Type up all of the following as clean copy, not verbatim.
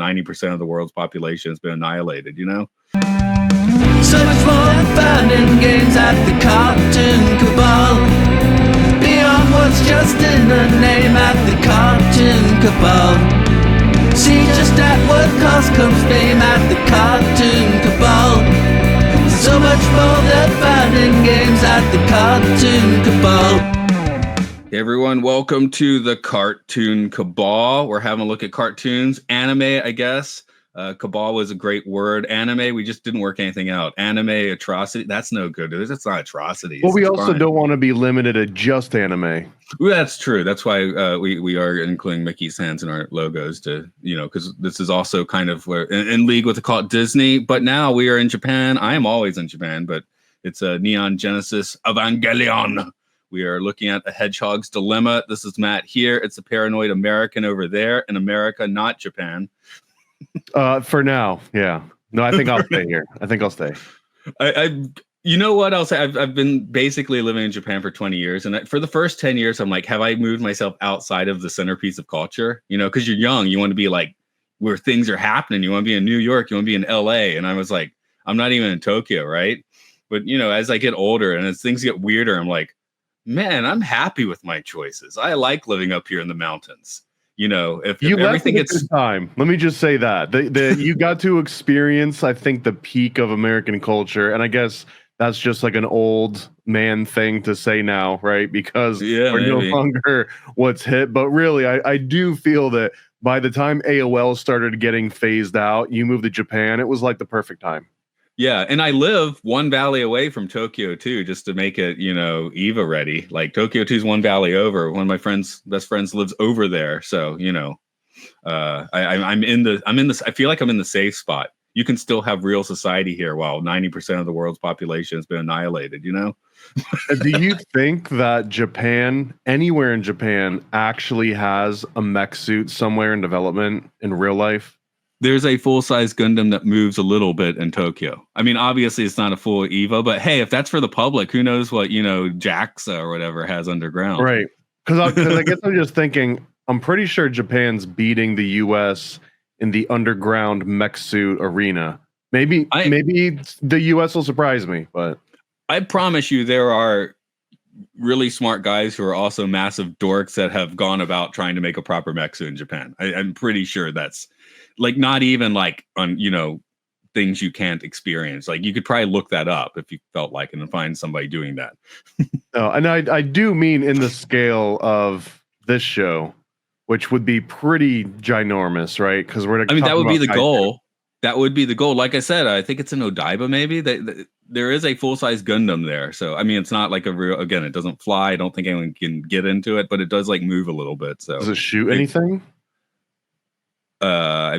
while 90% of the world's population has been annihilated, you know? So much more than fun in games at the Cartoon Cabal. Beyond what's just in the name at the Cartoon Cabal. See just at what cost comes fame at the Cartoon Cabal. So much more than fun in games at the Cartoon Cabal. Hey everyone, welcome to the Cartoon Cabal. We're having a look at cartoons, anime, I guess. Cabal was a great word. Anime, we just didn't work anything out. Anime, atrocity, that's no good. That's not atrocity. Well, we also don't want to be limited to just anime. Well, that's true. That's why we are including Mickey's hands in our logos to, you know, because this is also kind of in league with the call it Disney. But now we are in Japan. I am always in Japan, but it's a Neon Genesis Evangelion. We are looking at a hedgehog's dilemma. This is Matt here. It's a paranoid American over there in America, not Japan. For now, yeah. No, I think I'll stay here. I think I'll stay. You know what I'll say? I've been basically living in Japan for 20 years, and for the first 10 years, I'm like, have I moved myself outside of the centerpiece of culture? You know, because you're young, you want to be like where things are happening. You want to be in New York, you want to be in LA, and I was like, I'm not even in Tokyo, right? But you know, as I get older and as things get weirder, I'm like, man, I'm happy with my choices. I like living up here in the mountains. You know, if everything gets time, let me just say that you got to experience, I think, the peak of American culture, and I guess that's just like an old man thing to say now, right? Because we're no longer what's hit. But really, I do feel that by the time AOL started getting phased out, you moved to Japan, it was like the perfect time. Yeah, and I live one valley away from Tokyo too, just to make it, you know, Eva ready. Like Tokyo 2 is one valley over. One of my best friends lives over there, so you know, I'm in the. I feel like I'm in the safe spot. You can still have real society here while 90% of the world's population has been annihilated. You know. Do you think that Japan, anywhere in Japan, actually has a mech suit somewhere in development in real life? There's a full-size Gundam that moves a little bit in Tokyo. I mean, obviously it's not a full EVA, but hey, if that's for the public, who knows what, you know, JAXA or whatever has underground. Right. Because I guess I'm just thinking, I'm pretty sure Japan's beating the US in the underground mech suit arena. Maybe the US will surprise me, but I promise you there are really smart guys who are also massive dorks that have gone about trying to make a proper mech suit in Japan. I'm pretty sure that's like not even like on, you know, things you can't experience. Like you could probably look that up if you felt like it and find somebody doing that. And I do mean in the scale of this show, which would be pretty ginormous, right? Because that would be the goal. That would be the goal. Like I said, I think it's in Odaiba. Maybe there is a full-size Gundam there. So I mean, it's not like a real. Again, it doesn't fly. I don't think anyone can get into it, but it does like move a little bit. So does it shoot anything?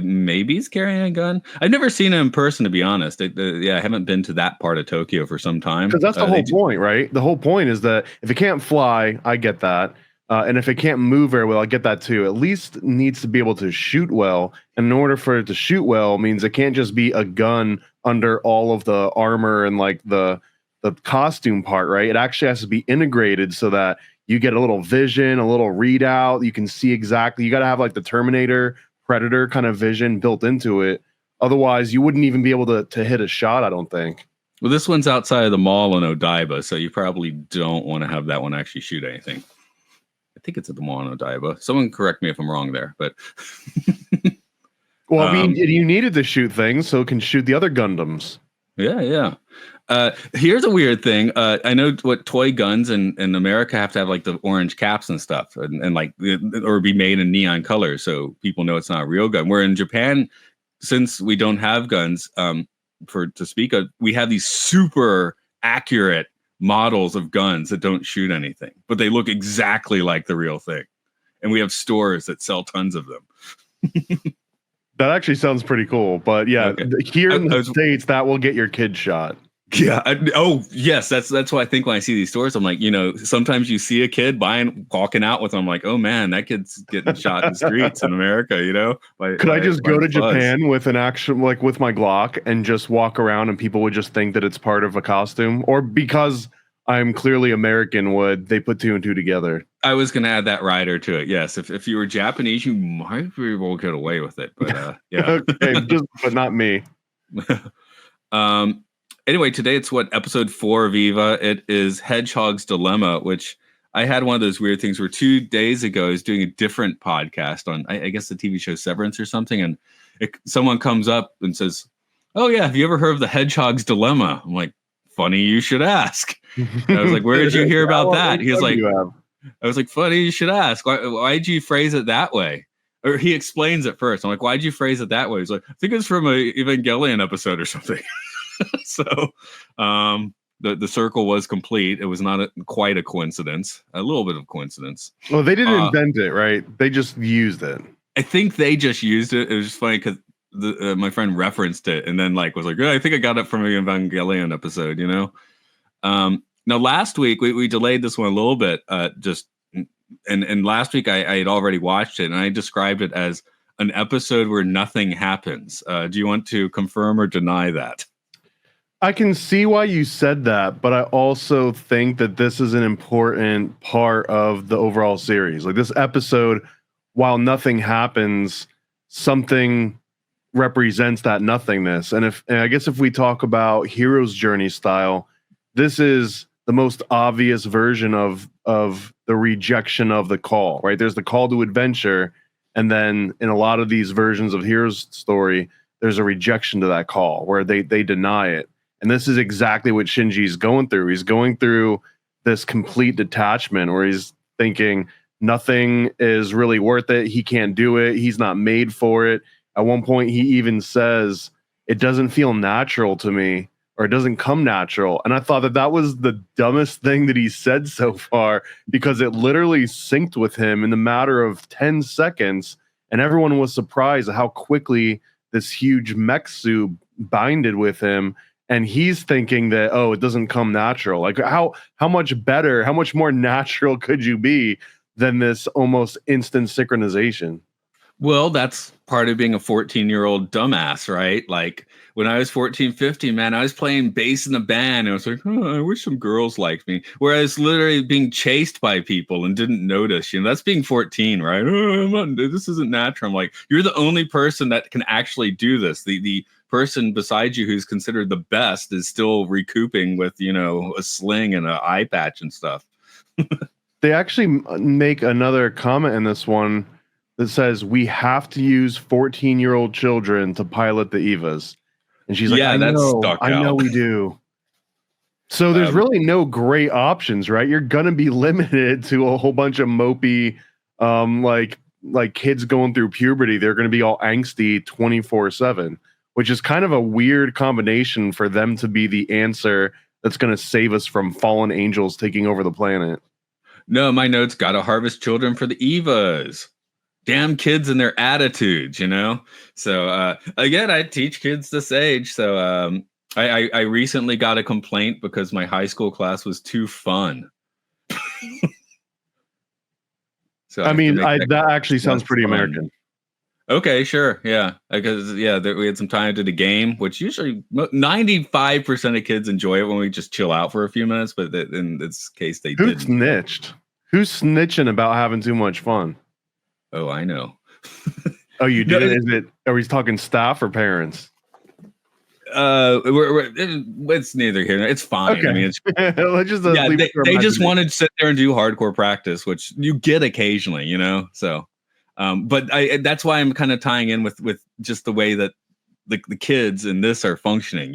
Maybe he's carrying a gun. I've never seen him in person, to be honest. I haven't been to that part of Tokyo for some time. Because that's the whole point, right? The whole point is that if it can't fly, I get that. And if it can't move very well, I get that too. At least it needs to be able to shoot well. And in order for it to shoot well means it can't just be a gun under all of the armor and like the costume part, right? It actually has to be integrated so that you get a little vision, a little readout. You can see exactly. You got to have like the Terminator Predator kind of vision built into it. Otherwise, you wouldn't even be able to hit a shot, I don't think. Well, this one's outside of the mall in Odaiba, so you probably don't want to have that one actually shoot anything. I think it's at the mall in Odaiba. Someone correct me if I'm wrong there, but well, I mean, you needed to shoot things so it can shoot the other Gundams. Yeah. Here's a weird thing. I know what toy guns in America have to have like the orange caps and stuff, and like or be made in neon colors so people know it's not a real gun. Where in Japan, since we don't have guns to speak of, we have these super accurate models of guns that don't shoot anything, but they look exactly like the real thing. And we have stores that sell tons of them. That actually sounds pretty cool. But yeah, okay. Here in the States, that will get your kid shot. Yeah. Yes. That's what I think when I see these stores. I'm like, you know, sometimes you see a kid walking out with them. I'm like, oh man, that kid's getting shot in the streets in America, you know? Could I just go to Japan with an action, like with my Glock and just walk around and people would just think that it's part of a costume? Or because I'm clearly American would. They put 2 and 2 together. I was going to add that rider to it. Yes, if you were Japanese, you might be able to get away with it. But yeah, Okay, but not me. Anyway, today it's episode 4 of Eva. It is Hedgehog's Dilemma, which I had one of those weird things where 2 days ago I was doing a different podcast on, I guess, the TV show Severance or something, and someone comes up and says, "Oh yeah, have you ever heard of the Hedgehog's Dilemma?" I'm like, "Funny you should ask." And I was like, "Where did you hear about that?" He was like, I was like, "Funny you should ask. Why'd you phrase it that way?" Or he explains it first. I'm like, "Why'd you phrase it that way?" He's like, "I think it's from a Evangelion episode or something." So the circle was complete. It was not quite a coincidence, a little bit of coincidence. Well, they didn't invent it, right? They just used it. I think they just used it. It was just funny because my friend referenced it and then was like, "Oh, I think I got it from an Evangelion episode," you know? Now, last week, we delayed this one a little bit, and last week I had already watched it, and I described it as an episode where nothing happens. Do you want to confirm or deny that? I can see why you said that, but I also think that this is an important part of the overall series. Like this episode, while nothing happens, something represents that nothingness. And I guess if we talk about hero's journey style, this is the most obvious version of the rejection of the call, right? There's the call to adventure, and then in a lot of these versions of hero's story, there's a rejection to that call where they deny it. And this is exactly what Shinji's going through. He's going through this complete detachment where he's thinking nothing is really worth it. He can't do it. He's not made for it. At one point, he even says, "It doesn't feel natural to me," or "It doesn't come natural." And I thought that was the dumbest thing that he said so far, because it literally synced with him in the matter of 10 seconds. And everyone was surprised at how quickly this huge mech suit binded with him. And he's thinking that, oh, it doesn't come natural. Like how much better, how much more natural could you be than this almost instant synchronization? Well, that's part of being a 14-year-old dumbass, right? Like when I was 14, 15, man, I was playing bass in a band and I was like, "Oh, I wish some girls liked me." Whereas literally being chased by people and didn't notice, that's being 14, right? "Oh, this isn't natural." I'm like, you're the only person that can actually do this. The person beside you who's considered the best is still recouping with, a sling and an eye patch and stuff. They actually make another comment in this one that says, "We have to use 14-year-old children to pilot the Evas." And she's like, "Yeah, I know we do." So there's really no great options, right? You're going to be limited to a whole bunch of mopey, like kids going through puberty. They're going to be all angsty 24/7, which is kind of a weird combination for them to be the answer that's going to save us from fallen angels taking over the planet. No, my notes, "Gotta harvest children for the Evas." Damn kids and their attitudes, So again, I teach kids this age. So I recently got a complaint because my high school class was too fun. So that actually sounds pretty fun. American. Okay, sure, yeah, because we had some time to do the game, which usually 95% of kids enjoy it when we just chill out for a few minutes. But in this case, they didn't. Snitched? Who's snitching about having too much fun? Oh, I know. Oh, you did? Are we talking staff or parents? It's neither here. It's fine. Okay. I mean, they just wanted to sit there and do hardcore practice, which you get occasionally, So, but that's why I'm kind of tying in with just the way that the kids in this are functioning.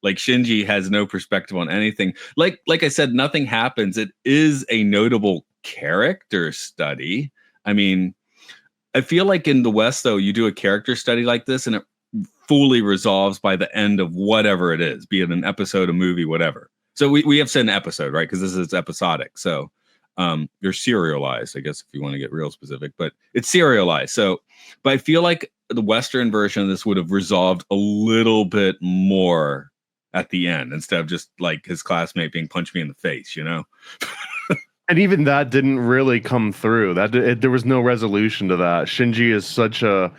Like Shinji has no perspective on anything. Like I said, nothing happens. It is a notable character study. I mean, I feel like in the West, though, you do a character study like this and it fully resolves by the end of whatever it is, be it an episode, a movie, whatever. So we have said an episode, right? Because this is episodic. So you're serialized, I guess, if you want to get real specific, but it's serialized. So, but I feel like the Western version of this would have resolved a little bit more at the end instead of just like his classmate being punched me in the face, And even that didn't really come through. There was no resolution to that. Shinji is such a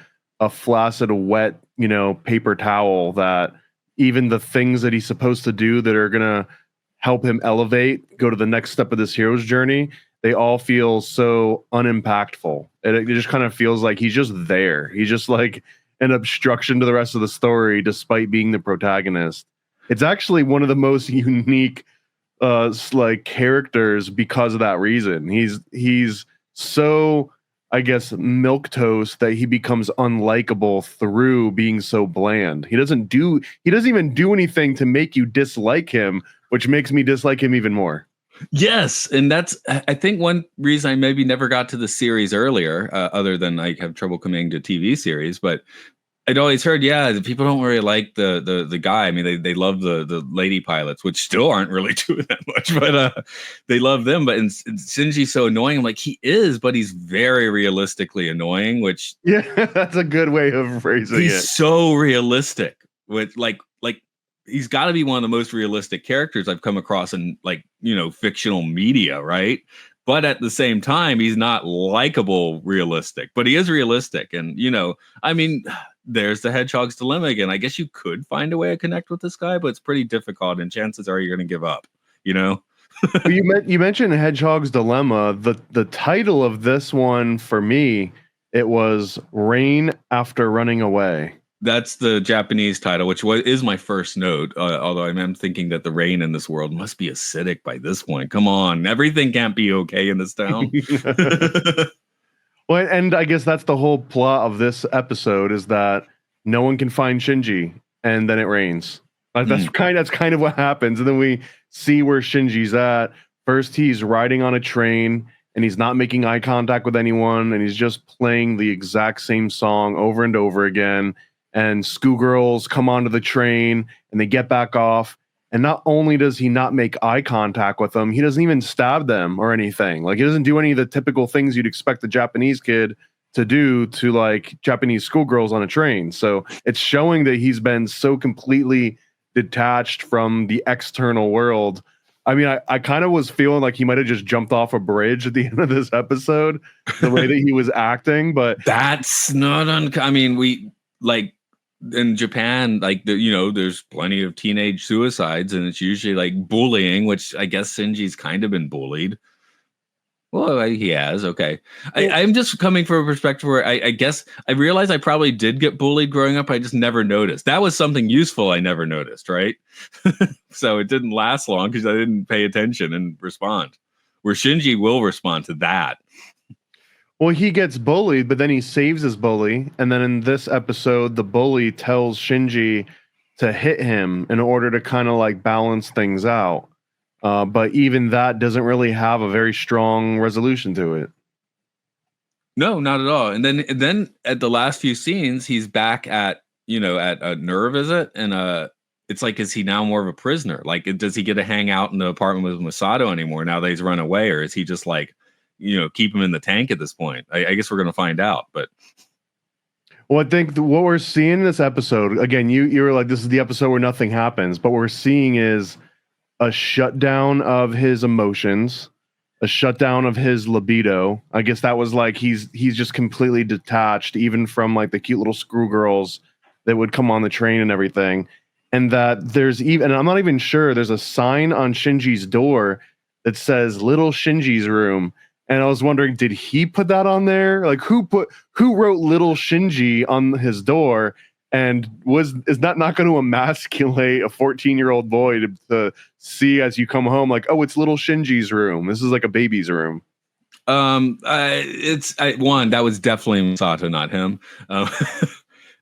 flaccid, wet, paper towel that even the things that he's supposed to do that are gonna help him elevate, go to the next step of this hero's journey, they all feel so unimpactful. It just kind of feels like he's just there. He's just like an obstruction to the rest of the story, despite being the protagonist. It's actually one of the most unique like characters because of that reason. He's so, I guess, milquetoast that he becomes unlikable through being so bland. He doesn't even do anything to make you dislike him, which makes me dislike him even more. Yes, and that's, I think, one reason I maybe never got to the series earlier, other than I have trouble committing to TV series. But I'd always heard, people don't really like the guy. I mean, they love the lady pilots, which still aren't really doing that much, but they love them. But and Shinji's so annoying. I'm like, he is, but he's very realistically annoying. Which that's a good way of phrasing it. He's so realistic with like he's got to be one of the most realistic characters I've come across in fictional media, right? But at the same time, he's not likable realistic, but he is realistic. And, I mean, there's the Hedgehog's dilemma again. I guess you could find a way to connect with this guy, but it's pretty difficult. And chances are you're going to give up, Well, you mentioned Hedgehog's dilemma. The title of this one for me, it was Rain After Running Away. That's the Japanese title, which is my first note. Although I'm thinking that the rain in this world must be acidic by this point. Come on, everything can't be okay in this town. Well, and I guess that's the whole plot of this episode is that no one can find Shinji, and then it rains. That's kind of what happens, and then we see where Shinji's at. First, he's riding on a train, and he's not making eye contact with anyone, and he's just playing the exact same song over and over again. And schoolgirls come onto the train and they get back off. And not only does he not make eye contact with them, he doesn't even stab them or anything. Like, he doesn't do any of the typical things you'd expect a Japanese kid to do to like Japanese schoolgirls on a train. So it's showing that he's been so completely detached from the external world. I mean, I kind of was feeling like he might have just jumped off a bridge at the end of this episode, the way that he was acting. But that's not I mean, we like in Japan, like there's plenty of teenage suicides, and it's usually like bullying, which I guess Shinji's kind of been bullied. Well, he has. Okay, I'm just coming from a perspective where I guess I realized I probably did get bullied growing up. I just never noticed. That was something useful I never noticed, right? So it didn't last long because I didn't pay attention and respond. Where Shinji will respond to that. Well, he gets bullied, but then he saves his bully. And then in this episode, the bully tells Shinji to hit him in order to kind of like balance things out. But even that doesn't really have a very strong resolution to it. No, not at all. And then at the last few scenes, he's back at NERV, is it? And it's like, is he now more of a prisoner? Like, does he get to hang out in the apartment with Misato anymore now that he's run away? Or is he just like, keep him in the tank at this point? I guess we're going to find out. But well, I think what we're seeing in this episode, again, you were like, this is the episode where nothing happens. But what we're seeing is a shutdown of his emotions, a shutdown of his libido. I guess that was like he's just completely detached, even from like the cute little schoolgirls that would come on the train and everything. And that there's even, and I'm not even sure, there's a sign on Shinji's door that says "Little Shinji's Room." And I was wondering, did he put that on there? Like, who wrote "Little Shinji" on his door? And is that not going to emasculate a 14-year-old boy to see as you come home, like, oh, it's little Shinji's room. This is like a baby's room. That was definitely Misato, not him,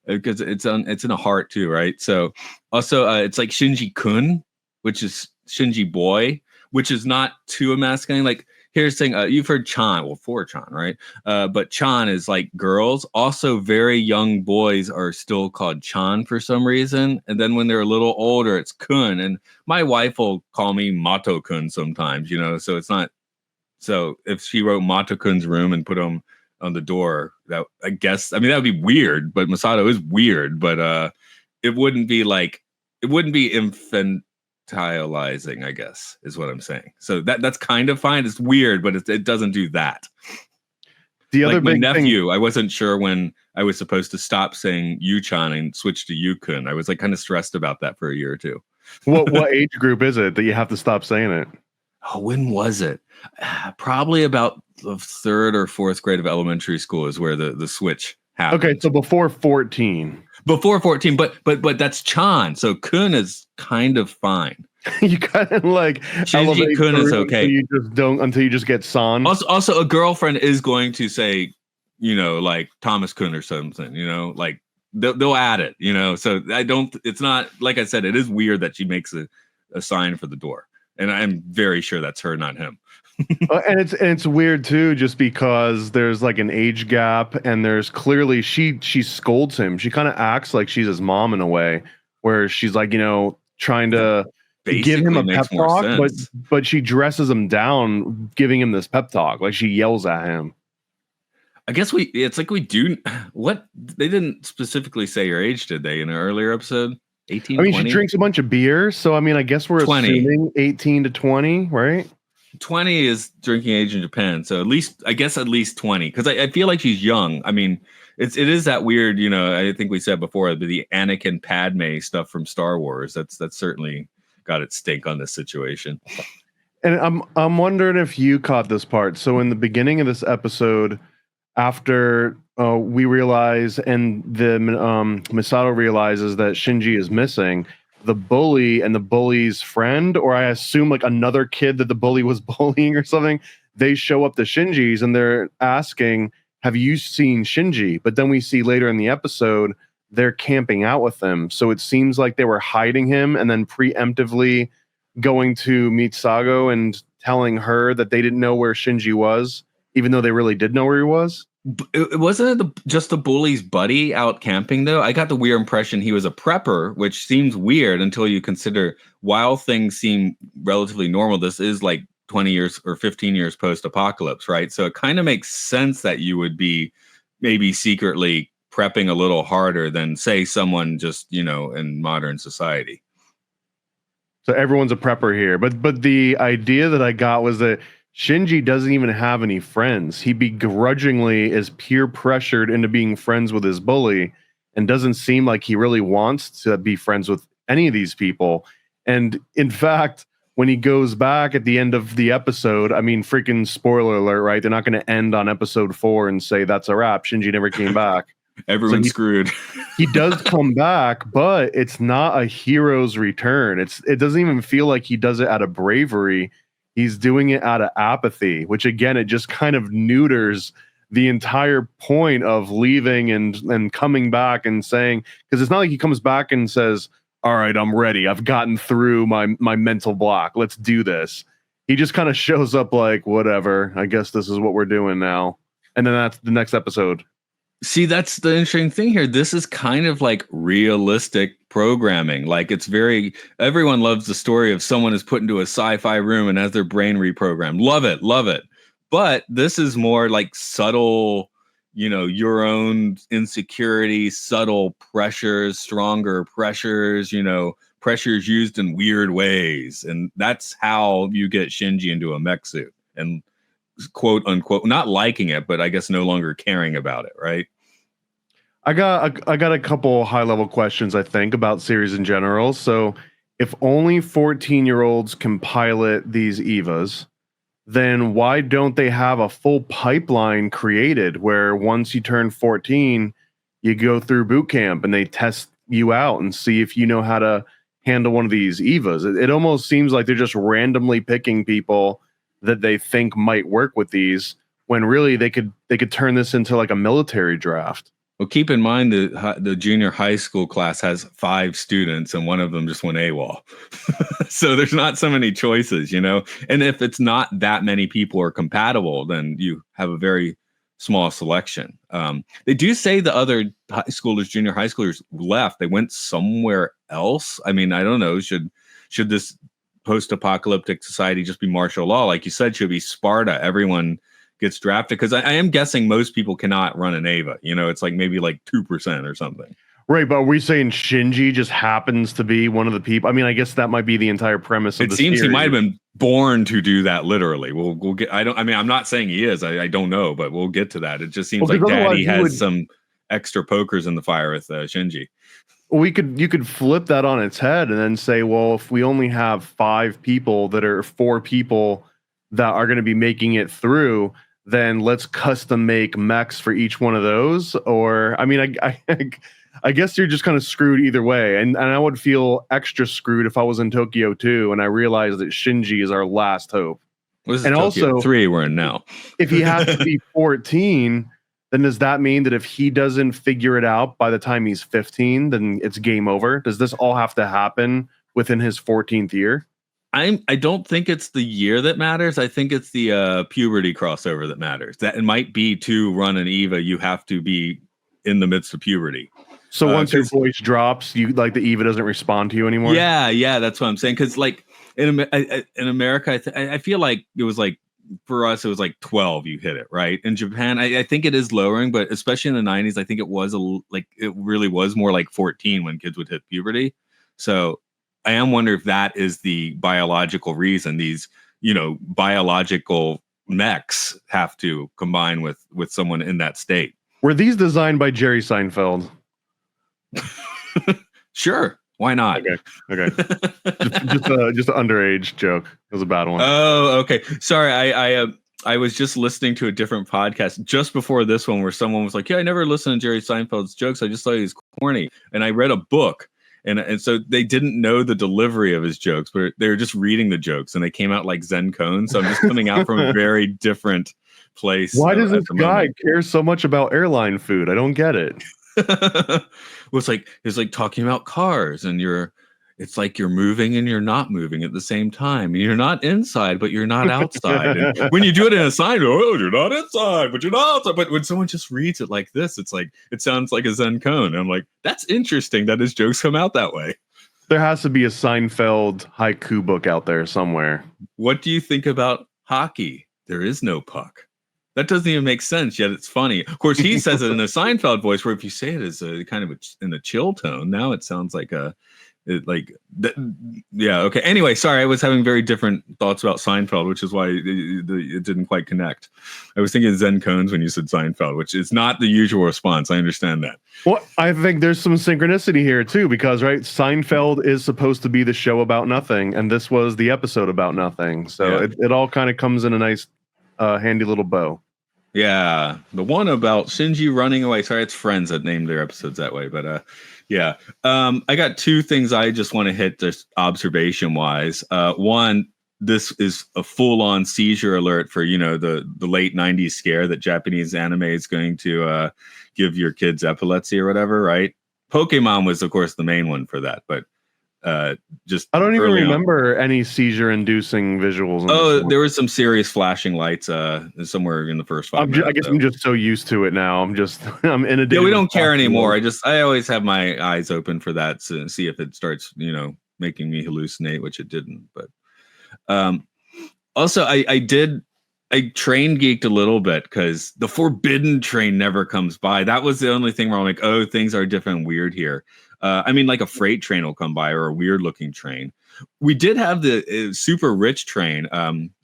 because it's in a heart too, right? So also, it's like Shinji-kun, which is Shinji boy, which is not too emasculating. Like, here's the thing, you've heard Chan, well, for Chan, right? But Chan is like girls. Also, very young boys are still called Chan for some reason. And then when they're a little older, it's Kun. And my wife will call me Mato-kun sometimes, so it's not. So if she wrote Mato-kun's room and put him on the door, that that would be weird. But Misato is weird, but it wouldn't be infantilizing, I guess, is what I'm saying. So that's kind of fine. It's weird, but it doesn't do that. The other like my big nephew, thing, I wasn't sure when I was supposed to stop saying Yu-chan and switch to Yu-kun. I was like kind of stressed about that for a year or two. What age group is it that you have to stop saying it? Oh, when was it? Probably about the third or fourth grade of elementary school is where the switch happened. Okay, so before 14. Before 14, but that's Chan, so Kun is kind of fine. You kind of like Shinji Kun is okay. Until you just get San. Also, a girlfriend is going to say, like Thomas Kun or something. Like they'll add it. So I don't. It's not like I said. It is weird that she makes a sign for the door, and I'm very sure that's her, not him. And it's weird too, just because there's like an age gap, and there's clearly she scolds him. She kind of acts like she's his mom in a way, where she's like trying to give him a pep talk, but she dresses him down, giving him this pep talk. Like she yells at him. I guess it's like we do what they didn't specifically say your age, did they, in an earlier episode? 18, I mean, 20? she drinks a bunch of beer, so I mean, I guess we're 20. assuming 18 to 20, right? 20 is drinking age in Japan, so at least 20, because I feel like she's young. I mean, it is that weird, I think we said before, the Anakin Padme stuff from Star Wars. That's certainly got its stink on this situation. And I'm wondering if you caught this part. So in the beginning of this episode, after we realize and the Misato realizes that Shinji is missing, the bully and the bully's friend, or I assume like another kid that the bully was bullying or something, they show up to Shinji's and they're asking, have you seen Shinji? But then we see later in the episode, they're camping out with him. So it seems like they were hiding him and then preemptively going to Misato and telling her that they didn't know where Shinji was, even though they really did know where he was. It wasn't just the bully's buddy out camping, though. I got the weird impression he was a prepper, which seems weird until you consider while things seem relatively normal, this is like 20 years or 15 years post-apocalypse, right? So it kind of makes sense that you would be maybe secretly prepping a little harder than, say, someone just, in modern society. So everyone's a prepper here. But the idea that I got was that Shinji doesn't even have any friends. He begrudgingly is peer pressured into being friends with his bully and doesn't seem like he really wants to be friends with any of these people. And in fact, when he goes back at the end of the episode, I mean, freaking spoiler alert, right? They're not going to end on episode 4 and say that's a wrap. Shinji never came back. Everyone's screwed. He does come back, but it's not a hero's return. It doesn't even feel like he does it out of bravery. He's doing it out of apathy, which again, it just kind of neuters the entire point of leaving and coming back and saying, because it's not like he comes back and says, all right, I'm ready. I've gotten through my mental block. Let's do this. He just kind of shows up like, whatever, I guess this is what we're doing now. And then that's the next episode. See, that's the interesting thing here. This is kind of like realistic programming. Like everyone loves the story of someone is put into a sci-fi room and has their brain reprogrammed. Love it. But this is more like subtle, your own insecurity, subtle pressures, stronger pressures, pressures used in weird ways. And that's how you get Shinji into a mech suit and quote unquote, not liking it, but I guess no longer caring about it, right? I got a couple high level questions, I think, about series in general. So if only 14-year-olds can pilot these EVAs, then why don't they have a full pipeline created where once you turn 14, you go through boot camp and they test you out and see if you know how to handle one of these EVAs? It almost seems like they're just randomly picking people that they think might work with these, when really they could turn this into like a military draft. Well, keep in mind the junior high school class has 5 students and one of them just went AWOL. So there's not so many choices, and if it's not that many people are compatible, then you have a very small selection. They do say the other junior high schoolers left. They went somewhere else. I mean, I don't know. Should this post-apocalyptic society just be martial law? Like you said, should be Sparta. Everyone gets drafted, because I am guessing most people cannot run an AVA. It's like maybe like 2% or something. Right, but are we saying Shinji just happens to be one of the people? I mean, I guess that might be the entire premise of the series. It seems he might have been born to do that, literally. We'll get. I'm not saying he is. I don't know, but we'll get to that. It just seems like Daddy has some extra pokers in the fire with Shinji. You could flip that on its head and then say, well, if we only have 5 people that are 4 people that are going to be making it through, then let's custom make mechs for each one of those. Or, I mean, I guess you're just kind of screwed either way. And I would feel extra screwed if I was in Tokyo 2 and I realized that Shinji is our last hope. This is and Tokyo also 3 we're in now. If he has to be 14, then does that mean that if he doesn't figure it out by the time he's 15, then it's game over? Does this all have to happen within his 14th year? I don't think it's the year that matters. I think it's the puberty crossover that matters. That it might be to run an EVA, you have to be in the midst of puberty. So once your voice drops, you like the EVA doesn't respond to you anymore? Yeah, that's what I'm saying. Because like in America, I feel like it was like, for us, it was like 12. You hit it right. In Japan, I think it is lowering, but especially in the 90s, I think it was it really was more like 14 when kids would hit puberty. So I am wondering if that is the biological reason these, biological mechs have to combine with someone in that state. Were these designed by Jerry Seinfeld? Sure. Why not? Okay. just an underage joke. It was a bad one. Oh, okay. Sorry, I was just listening to a different podcast just before this one where someone was like, "Yeah, I never listened to Jerry Seinfeld's jokes. I just thought he was corny." And I read a book, and so they didn't know the delivery of his jokes, but they were just reading the jokes, and they came out like Zen cones. So I'm just coming out from a very different place. Why does this guy care so much about airline food? I don't get it. Well, it's like talking about cars, and it's like you're moving and you're not moving at the same time. And you're not inside, but you're not outside. And when you do it in a sign, you're not inside, but you're not outside. But when someone just reads it like this, it's like it sounds like a Zen cone. And I'm like, that's interesting that his jokes come out that way. There has to be a Seinfeld haiku book out there somewhere. What do you think about hockey? There is no puck. That doesn't even make sense, yet it's funny. Of course, he says it in a Seinfeld voice, where if you say it as a kind of in a chill tone, now it sounds like yeah, okay. Anyway, sorry, I was having very different thoughts about Seinfeld, which is why it didn't quite connect. I was thinking Zen cones when you said Seinfeld, which is not the usual response. I understand that. Well, I think there's some synchronicity here too, because Seinfeld is supposed to be the show about nothing, and this was the episode about nothing. So yeah. it all kind of comes in a nice, handy little bow. Yeah, the one about Shinji running away. Sorry, it's Friends that named their episodes that way, but yeah. I got 2 things I just want to hit just observation-wise. One, this is a full-on seizure alert for the late 90s scare that Japanese anime is going to give your kids epilepsy or whatever, right? Pokemon was, of course, the main one for that, but just I don't even remember any seizure-inducing visuals. Oh, there was some serious flashing lights somewhere in the first 5 minutes. I guess I'm just so used to it now. I'm inundated. Yeah, we don't care anymore. I always have my eyes open for that to see if it starts, making me hallucinate, which it didn't. But also, I train geeked a little bit because the Forbidden train never comes by. That was the only thing where I'm like, oh, things are different and weird here. I mean, like a freight train will come by or a weird looking train. We did have the super rich train.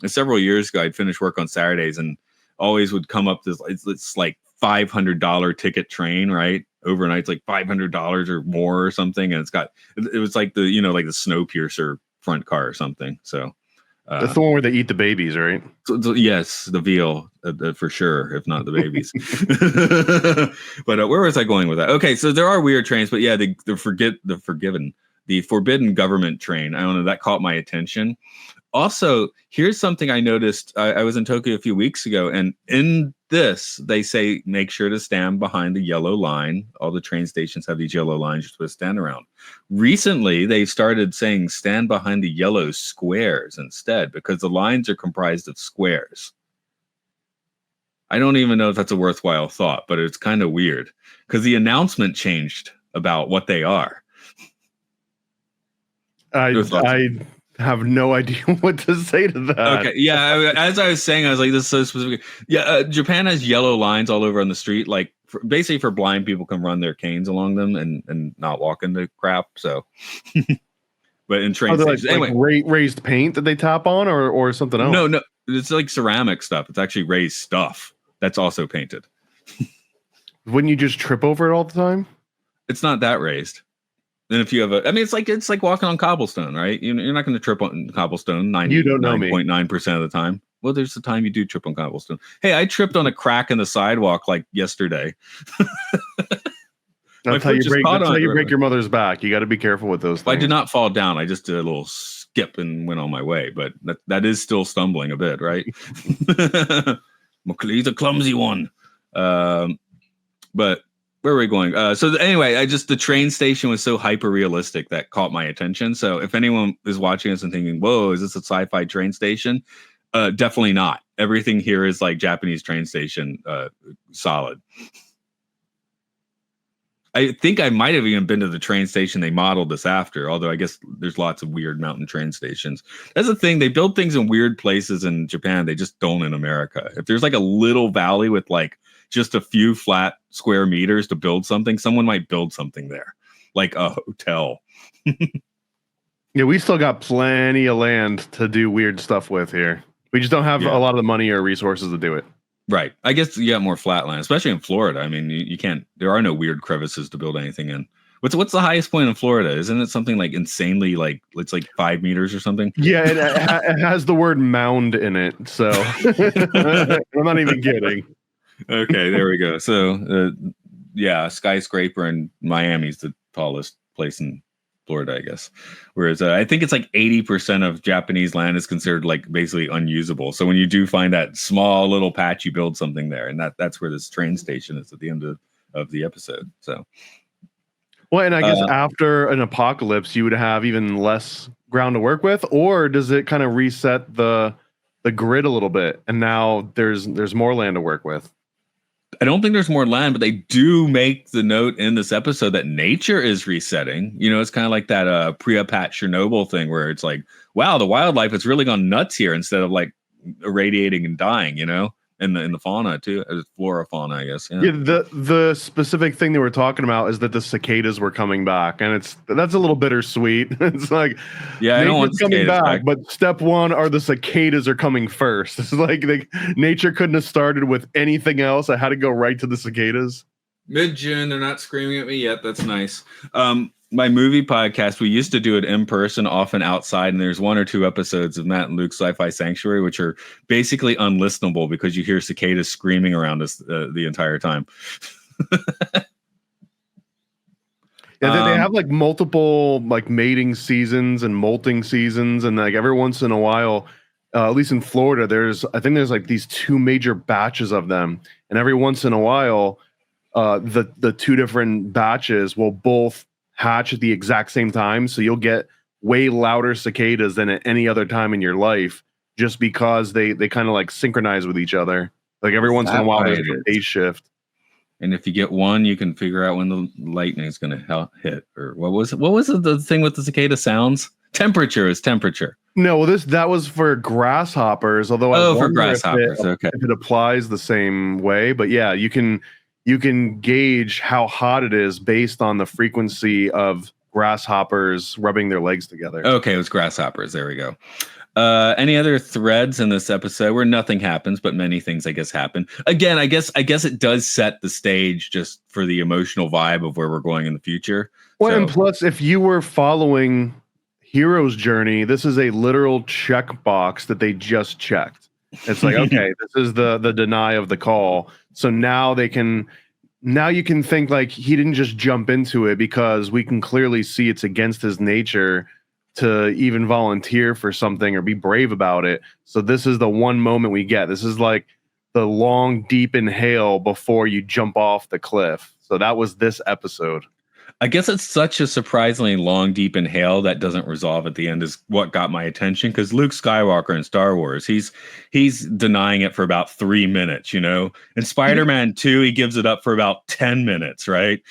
Several years ago, I'd finish work on Saturdays and always would come up this, it's like $500 ticket train, right? Overnight, it's like $500 or more or something. And it was like the, like the Snowpiercer front car or something. So that's the one where they eat the babies, right? So, yes, the veal for sure, if not the babies. But where was I going with that? Okay, so there are weird trains, but yeah, the Forbidden Government train. I don't know, that caught my attention. Also, here's something I noticed. I was in Tokyo a few weeks ago, and in this, they say make sure to stand behind the yellow line. All the train stations have these yellow lines you're supposed to stand around. Recently, they started saying stand behind the yellow squares instead, because the lines are comprised of squares. I don't even know if that's a worthwhile thought, but it's kind of weird because the announcement changed about what they are. I have no idea what to say to that. Okay, yeah, as I was saying, I was like, this is so specific. Yeah, Japan has yellow lines all over on the street, like basically for blind people can run their canes along them and not walk into crap. So, but in train stations, anyway, raised paint that they tap on, or something else. No, it's like ceramic stuff. It's actually raised stuff that's also painted. Wouldn't you just trip over it all the time? It's not that raised. And if you have I mean, it's like walking on cobblestone, right? You're not going to trip on cobblestone 99.9% of the time. Well, there's the time you do trip on cobblestone. Hey, I tripped on a crack in the sidewalk like yesterday. That's how you break your mother's back. You got to be careful with those things. I did not fall down. I just did a little skip and went on my way. But that is still stumbling a bit, right? He's a clumsy one. But where are we going? So anyway, the train station was so hyper realistic that caught my attention. So if anyone is watching this and thinking, "Whoa, is this a sci-fi train station?" Definitely not. Everything here is like Japanese train station, solid. I think I might have even been to the train station they modeled this after, although I guess there's lots of weird mountain train stations. That's the thing. They build things in weird places in Japan. They just don't in America. If there's like a little valley with like just a few flat square meters to build something, someone might build something there, like a hotel. Yeah, we still got plenty of land to do weird stuff with here. We just don't have a lot of the money or resources to do it. Right. I guess you got more flat land, especially in Florida. I mean, you can't. There are no weird crevices to build anything in. What's the highest point in Florida? Isn't it something like insanely like it's like 5 meters or something? Yeah, it has the word mound in it. So I'm not even kidding. Okay, there we go. So skyscraper in Miami's the tallest place in Florida, I guess. Whereas I think it's like 80% of Japanese land is considered like basically unusable. So when you do find that small little patch, you build something there, and that's where this train station is at the end of the episode. So, well, and I guess after an apocalypse, you would have even less ground to work with, or does it kind of reset the grid a little bit, and now there's more land to work with? I don't think there's more land, but they do make the note in this episode that nature is resetting. You know, it's kind of like that pre-apat Chernobyl thing where it's like, wow, the wildlife has really gone nuts here instead of like irradiating and dying, you know, in the fauna too, flora fauna, I guess. Yeah, the specific thing they were talking about is that the cicadas were coming back, and that's a little bittersweet. It's like, yeah, I don't want coming back, but step one are the cicadas are coming first. It's like nature couldn't have started with anything else. I had to go right to the cicadas. Mid-June, they're not screaming at me yet. That's nice. My movie podcast, we used to do it in person, often outside, and there's 1 or 2 episodes of Matt and Luke's Sci-Fi Sanctuary, which are basically unlistenable because you hear cicadas screaming around us the entire time. Yeah, they have like multiple like mating seasons and molting seasons, and like every once in a while, at least in Florida, I think there's like these 2 major batches of them, and every once in a while, the 2 different batches will both hatch at the exact same time, so you'll get way louder cicadas than at any other time in your life, just because they kind of like synchronize with each other. Like every once in a while, there's a phase shift. And if you get one, you can figure out when the lightning is going to hit. Or what was the thing with the cicada sounds? Temperature is temperature. No, well, that was for grasshoppers. Although for grasshoppers, if it applies the same way. But yeah, you can gauge how hot it is based on the frequency of grasshoppers rubbing their legs together. Okay, it was grasshoppers. There we go. Any other threads in this episode where nothing happens, but many things, I guess, happen? Again, I guess it does set the stage just for the emotional vibe of where we're going in the future. Well, and plus, if you were following Hero's journey, this is a literal checkbox that they just checked. It's like, okay, this is the deny of the call. So now you can think like he didn't just jump into it, because we can clearly see it's against his nature to even volunteer for something or be brave about it. So this is the one moment we get. This is like the long, deep inhale before you jump off the cliff. So that was this episode. I guess it's such a surprisingly long, deep inhale that doesn't resolve at the end is what got my attention, because Luke Skywalker in Star Wars, he's denying it for about 3 minutes, you know. In Spider-Man 2, he gives it up for about 10 minutes, right?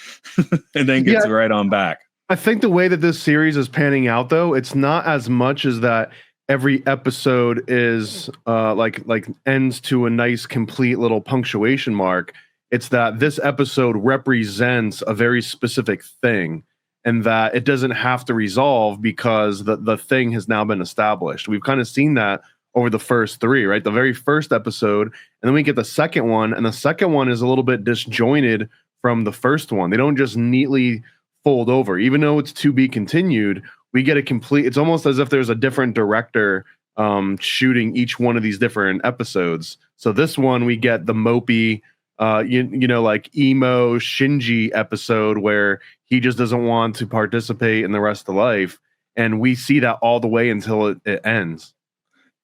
And then gets right on back. I think the way that this series is panning out, though, it's not as much as that every episode is like ends to a nice, complete little punctuation mark. It's that this episode represents a very specific thing, and that it doesn't have to resolve because the thing has now been established. We've kind of seen that over the first 3, right? The very first episode, and then we get the second one, and the second one is a little bit disjointed from the first one. They don't just neatly fold over. Even though it's to be continued, we get a complete, it's almost as if there's a different director shooting each one of these different episodes. So this one, we get the mopey, you know, like emo Shinji episode where he just doesn't want to participate in the rest of life. And we see that all the way until it ends.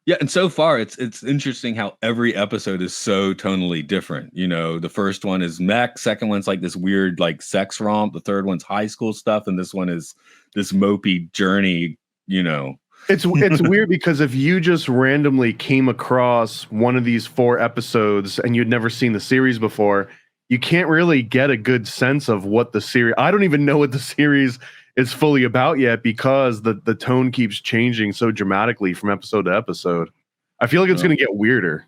Yeah, and so far it's interesting how every episode is so tonally different. You know, the first one is Mech, second one's like this weird like sex romp, the third one's high school stuff, and this one is this mopey journey, you know. It's weird because if you just randomly came across one of these 4 episodes and you'd never seen the series before, you can't really get a good sense of what the series, I don't even know what the series is fully about yet because the tone keeps changing so dramatically from episode to episode. I feel like it's going to get weirder.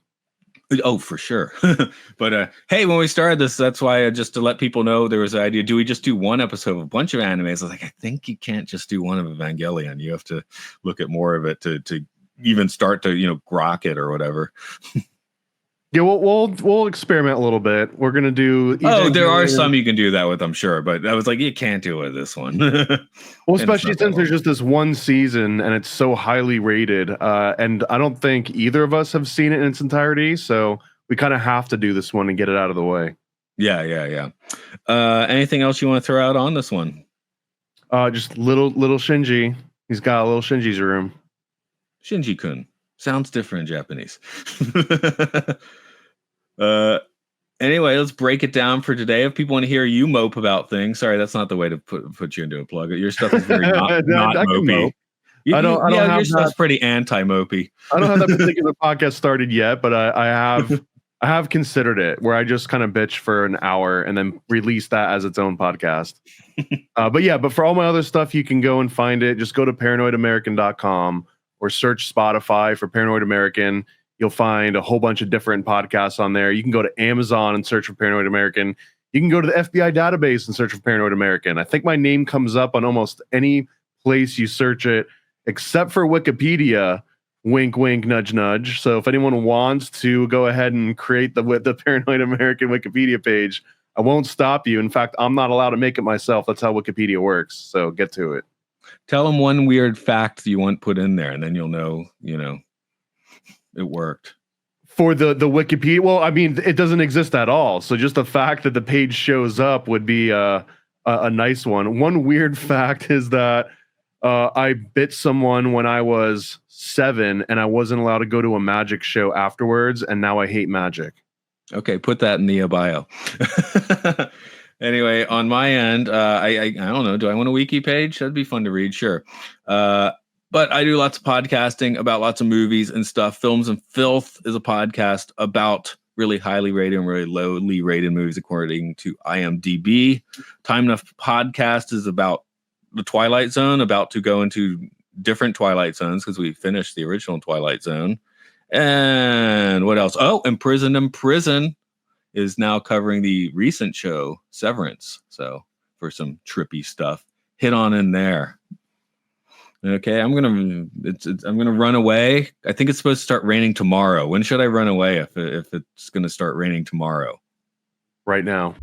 Oh, for sure. But hey, when we started this, that's why just to let people know, there was an idea, do we just do one episode of a bunch of animes? I was like, I think you can't just do one of Evangelion. You have to look at more of it to even start to, you know, grok it or whatever. Yeah, we'll experiment a little bit. We're gonna do. There are some you can do that with, I'm sure, but I was like, you can't do it with this one. Well, especially since there's just this one season and it's so highly rated, and I don't think either of us have seen it in its entirety, so we kind of have to do this one and get it out of the way. Yeah. Anything else you want to throw out on this one? Just little Shinji. He's got a little Shinji's room. Shinji-kun. Sounds different in Japanese. Anyway, let's break it down for today. If people want to hear you mope about things, sorry, that's not the way to put you into a plug. Your stuff is very not mopey. Your stuff's pretty anti-mopey. I don't have that particular podcast started yet, but I have considered it, where I just kind of bitch for an hour and then release that as its own podcast. But for all my other stuff, you can go and find it. Just go to paranoidamerican.com or search Spotify for Paranoid American. You'll find a whole bunch of different podcasts on there. You can go to Amazon and search for Paranoid American. You can go to the FBI database and search for Paranoid American. I think my name comes up on almost any place you search it, except for Wikipedia. Wink, wink, nudge, nudge. So if anyone wants to go ahead and create the Paranoid American Wikipedia page, I won't stop you. In fact, I'm not allowed to make it myself. That's how Wikipedia works. So get to it. Tell them one weird fact you want put in there, and then you'll know, it worked. For the Wikipedia, well, I mean, it doesn't exist at all. So just the fact that the page shows up would be a nice one. One weird fact is that I bit someone when I was 7, and I wasn't allowed to go to a magic show afterwards, and now I hate magic. Okay, put that in the bio. Anyway, on my end, I don't know. Do I want a wiki page? That'd be fun to read, sure. But I do lots of podcasting about lots of movies and stuff. Films and Filth is a podcast about really highly rated and really lowly rated movies according to IMDb. Time Enough podcast is about the Twilight Zone, about to go into different Twilight Zones because we finished the original Twilight Zone. And what else? Oh, Imprisoned in Prison is now covering the recent show Severance. So for some trippy stuff, hit on in there. Okay, I'm gonna run away. I think it's supposed to start raining tomorrow. When should I run away if it's gonna start raining tomorrow? Right now.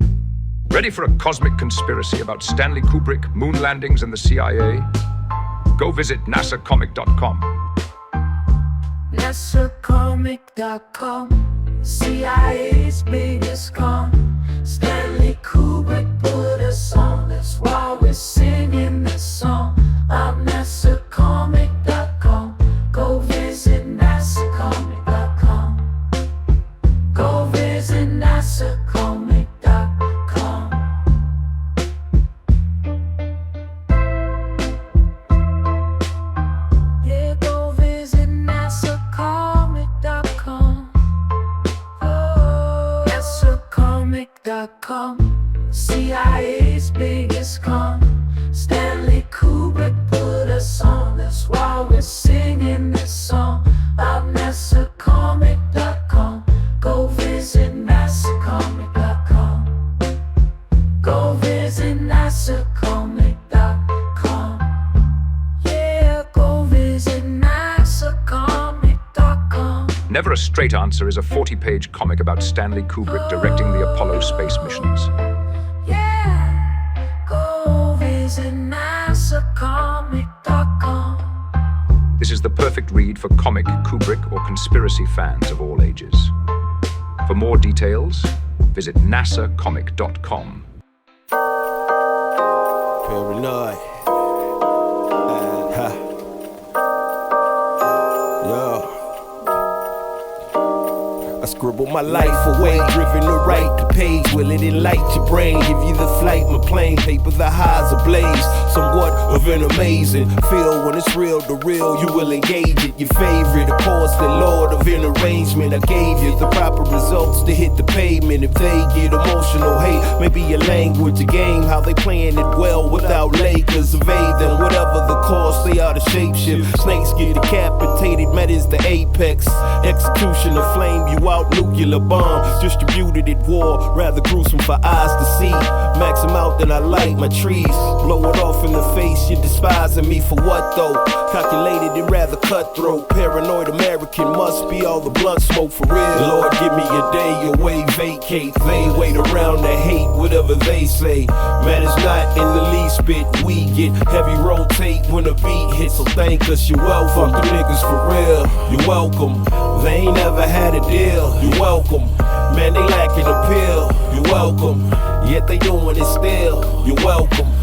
Ready for a cosmic conspiracy about Stanley Kubrick, moon landings, and the CIA? Go visit nasacomic.com. nasacomic.com, CIA's biggest con. Stanley Kubrick put us on, that's why we're singing this song. I'm nasacomic.com. Go visit nasacomic.com. Go visit nasacomic.com. Yeah, go visit nasacomic.com. Oh, nasacomic.com, CIA's biggest con. Stanley Kubrick put us on, that's why we're singing this song. I'm nasacomic.com. Go visit nasacomic.com. Go visit nasacomic.com. Yeah, go visit nasacomic.com. Never a Straight Answer is a 40-page comic about Stanley Kubrick directing the Apollo space missions. Yeah, go visit NASAcomic.com. This is the perfect read for comic, Kubrick, or conspiracy fans of all ages. For more details, visit nasacomic.com. Paranoid. Yo. I scribble my life away, driven to write the page. Will it enlighten your brain? Give you the flight, my plane, paper the highs ablaze. Somewhat of an amazing feel when it's real to real. You will engage it. Your favorite, of course, the Lord of an arrangement. I gave you the proper results to hit the pavement. If they get emotional, hey, maybe your language, a game, how they playing it well without Lakers. Evade them, whatever the cost, they are the shapeshift. Snakes get decapitated, met is the apex. Execution of flame you out, nuclear bomb distributed at war, rather gruesome for eyes to see. Max them out, then I light my trees. Blow it off in the face, you're despising me for what though? Calculated and rather cutthroat. Paranoid American must be all the blunt smoke for real. Lord, give me a day away, vacate. They wait around to hate whatever they say. Man, it's not in the least bit. We get heavy rotate when a beat hits, so thank us, you're welcome. Fuck the niggas for real, you're welcome. They ain't never had a deal, you're welcome. Man, they lacking appeal, you're welcome. Yet they doing it still, you're welcome.